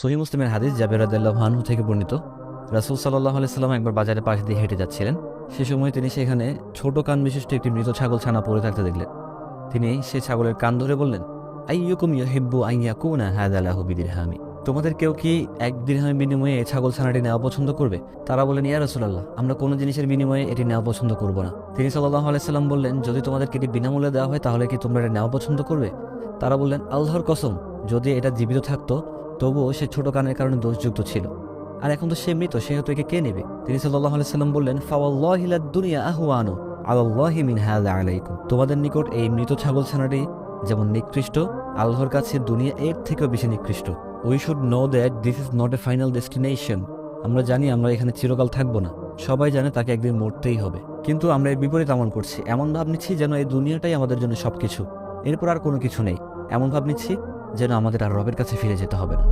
সহিহ মুসলিমের হাদিস জাবের রাদিয়াল্লাহু আনহু থেকে বর্ণিত, রাসূল সাল্লাল্লাহু আলাইহি সাল্লাম একবার বাজারের পাশ দিয়ে হেঁটে যাচ্ছিলেন। সে সময় তিনি সেখানে ছোট কান বিশিষ্ট একটি মৃত ছাগল ছানা পড়ে থাকতে দেখলেন। তিনি সে ছাগলের কান ধরে বললেন, আইয়ুকুম ইউহিব্বু আন ইয়াকুনা হাযা লাহু বিদিরহামি, তোমাদের কেউ কি এক দিরহামের বিনিময়ে এই ছাগল ছানাটি নেওয়া পছন্দ করবে? তারা বললেন, ইয়া রাসূলুল্লাহ, আমরা কোনো জিনিসের বিনিময়ে এটি নেওয়া পছন্দ করব না। তিনি সাল্লাল্লাহু আলাইহি সাল্লাম বললেন, যদি তোমাদেরকে এটি বিনামূল্যে দেওয়া হয় তাহলে কি তোমরা এটা নেওয়া পছন্দ করবে? তারা বললেন, আল্লাহর কসম, যদি এটা জীবিত থাকতো তবুও সে ছোট কানের কারণে দোষযুক্ত ছিল, আর এখন তো সে মৃত, সেহেতু একে কে নেবে? তিনি সাল্লাল্লাহু আলাইহি সাল্লাম বললেন, ফাওয়াল্লাহি লাদ দুনিয়া আহওয়ানু আলাল্লাহি মিন হাযা আলাইকুম, তোমাদের নিকট এই মৃত ছাগল ছানাটি যেমন নিকৃষ্ট, আল্লাহর কাছে দুনিয়া এর থেকেও বেশি নিকৃষ্ট। We should know that this is not a final destination. আমরা জানি আমরা এখানে চিরকাল থাকবো না, সবাই জানে তাকে একদিন মরতেই হবে, কিন্তু আমরা এর বিপরীত আমল করছি। এমন ভাব নিচ্ছি যেন এই দুনিয়াটাই আমাদের জন্য সবকিছু, এরপর আর কোনো কিছু নেই। এমন ভাব নিচ্ছি যেন আমাদের আর রবের কাছে ফিরে যেতে হবে না।